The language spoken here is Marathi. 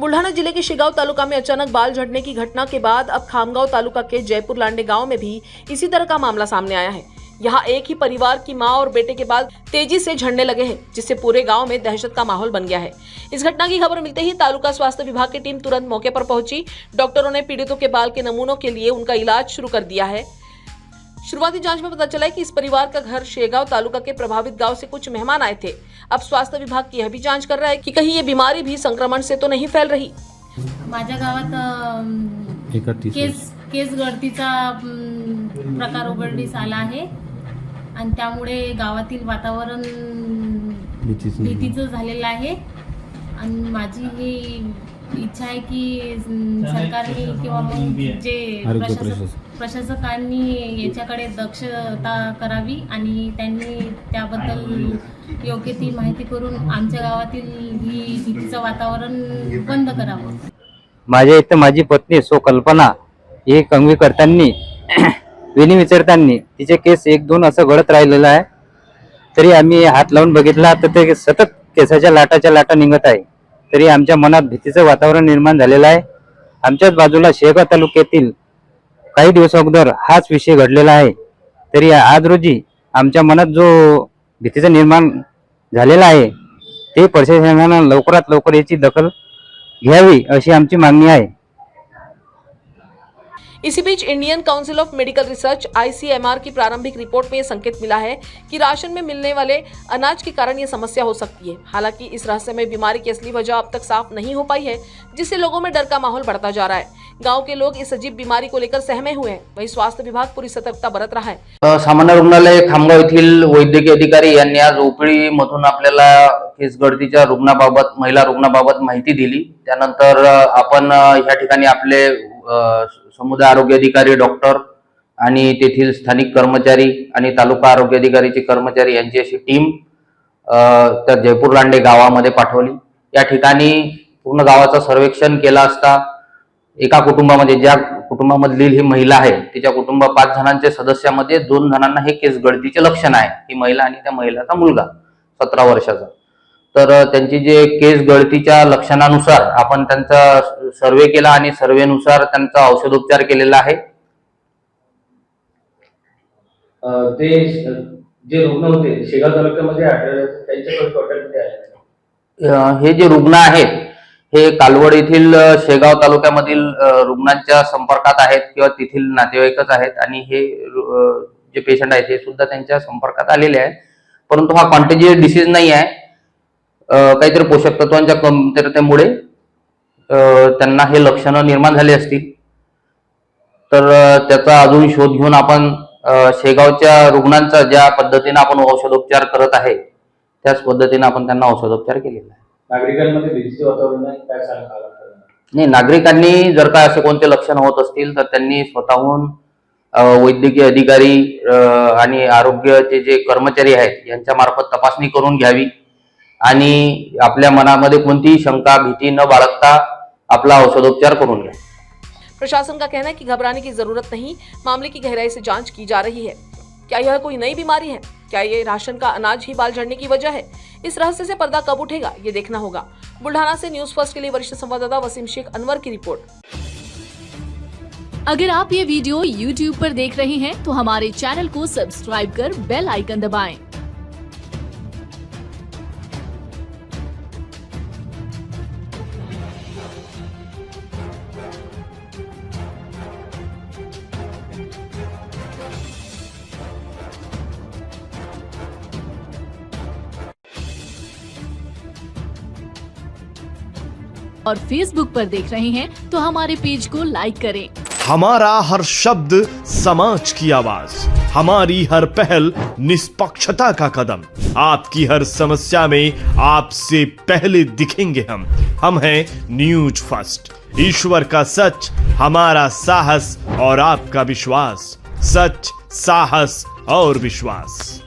बुल्ढाना जिले के शेगांव तालुका में अचानक बाल झड़ने की घटना के बाद अब खामगांव तालुका के जयपुर लांडे गांव में भी इसी तरह का मामला सामने आया है। यहाँ एक ही परिवार की मां और बेटे के बाल तेजी से झड़ने लगे हैं, जिससे पूरे गांव में दहशत का माहौल बन गया है। इस घटना की खबर मिलते ही तालुका स्वास्थ्य विभाग की टीम तुरंत मौके पर पहुंची। डॉक्टरों ने पीड़ितों के बाल के नमूनों के लिए उनका इलाज शुरू कर दिया है। शुरुआती जांच में पता चला है कि इस परिवार का घर शेगांव तालुका के प्रभावित गांव से कुछ मेहमान आए थे। अब स्वास्थ्य विभाग की यह भी जांच कर रहा है कि कहीं ये बीमारी भी संक्रमण से तो नहीं फैल रही। माझ्या गावात केस गळतीचा प्रकार उघडकीस आला आहे आणि त्यामुळे गावातील वातावरण भीतीचं झालेलं आहे आणि माझी ही इच्छा आहे की सरकारने किंवा जे प्रशासकांनी याच्याकडे दक्षता करावी आणि त्यांनी त्याबद्दल योग्य ती माहिती करून आमच्या गावातील ही भीतीचं वातावरण बंद करावं। माझ्या इथे माझी पत्नी सो कल्पना हे कंगवी करताना वेणी विचारताना तिचे केस एक दोन असं गळत राहिलेलं आहे। तरी आम्ही हात लावून बघितला तर ते सतत केसाच्या लाटा निघत आहे। तरी आमच्या मनात भीतीचं वातावरण निर्माण झालेलं आहे। आमच्याच बाजूला शेगाव तालुक्यातील काही दिवस अगोदर हाच विषय घडलेला आहे। तरी आज रोजी आमच्या मनात जो भीतीचं निर्माण झालेला आहे ते प्रशासनाने लवकरात लवकर याची दखल घ्यावी अशी आमची मागणी आहे। इसी beach Indian council of medical research ICMR की प्रारंभिक रिपोर्ट में यह संकेत मिला है कि राशन में मिलने वाले अनाज के कारण ये समस्या हो सकती है। हालांकि इस रहस्यमय बीमारी की असली वजह अब तक साफ नहीं हो पाई है, जिससे लोगों में डर का माहौल बढ़ता जा रहा है। गांव के लोग इस अजीब बीमारी को लेकर सहमे हुए हैं, वहीं स्वास्थ्य विभाग पूरी सतर्कता बरत रहा है। सामान्य रुग्णालय खामगाव येथील वैद्यकीय अधिकारी यांनी आज ओपीडी मधून आपल्याला केस गळतीच्या रुग्णाबाबत महिला रुग्णाबाबत माहिती दिली। त्यानंतर आपण या ठिकाणी आपले समुदाय आरोग्य अधिकारी डॉक्टर आणि तेथील स्थानिक कर्मचारी आणि तालुका आरोग्य अधिकारीचे कर्मचारी यांची अशी टीम त्या जयपूर लांडे गावामध्ये पाठवली। या ठिकाणी पूर्ण गावाचं सर्वेक्षण केलं असता एका कुटुंबामध्ये ज्या कुटुंबामधली ही महिला आहे तिच्या कुटुंब 5 जणांच्या सदस्यामध्ये 2 जणांना हे केस गळतीचे लक्षण आहे। ही महिला आणि त्या महिलेचा मुलगा 17 वर्षाचा। तर त्यांची जे केस गळतीच्या लक्षणानुसार आपण त्यांचा सर्वे केला आणि सर्वेनुसार त्यांचा औषधोपचार केलेला आहे। ते जे रुग्ण होते शेगाव तालुक्यामध्ये त्यांच्याकडे टोटल आले। हे जे रुग्ण आहेत हे कालवड येथील शेगाव तालुक्यामधील रुग्णांच्या संपर्कात आहेत किंवा तेथील नातेवाईकच आहेत आणि हे जे पेशंट आहेत हे सुद्धा त्यांच्या संपर्कात आलेले आहेत। परंतु हा कॉन्टेजियस डिसीज नाही आहे। काहीतरी पोषक तत्वांच्या कमतरतेमुळे त्यांना हे लक्षणं निर्माण झाली असतील। तर त्याचा अजून शोध घेऊन आपण शेगावच्या रुग्णांचा ज्या पद्धतीने आपण औषधोपचार करत आहे त्याच पद्धतीने आपण त्यांना औषधोपचार केलेला आहे। नागरिकांमध्ये भीतीचे वातावरण आहे काय सांगाल? नाही, नागरिकांनी जर का असे कोणते लक्षण होत असतील तर त्यांनी स्वतःहून वैद्यकीय अधिकारी आणि आरोग्याचे जे कर्मचारी आहेत यांच्या मार्फत तपासणी करून घ्यावी आणि आपल्या मनामध्ये कोणतीही शंका भीती न बाळगता अपना औषधोपचार करून घ्या। प्रशासन का कहना है कि घबराने की जरूरत नहीं, मामले की गहराई से जांच की जा रही है। क्या यह कोई नई बीमारी है? क्या ये राशन का अनाज ही बाल झड़ने की वजह है? इस रहस्य से पर्दा कब उठेगा ये देखना होगा। बुल्ढाना से न्यूज फर्स्ट के लिए वरिष्ठ संवाददाता वसीम शेख अनवर की रिपोर्ट। अगर आप ये वीडियो YouTube पर देख रहे हैं तो हमारे चैनल को सब्सक्राइब कर बेल आइकन दबाएं। और फेसबुक पर देख रहे हैं तो हमारे पेज को लाइक करें। हमारा हर शब्द समाज की आवाज, हमारी हर पहल निष्पक्षता का कदम। आपकी हर समस्या में आपसे पहले दिखेंगे हम हैं न्यूज फर्स्ट। ईश्वर का सच, हमारा साहस और आपका विश्वास। सच, साहस और विश्वास।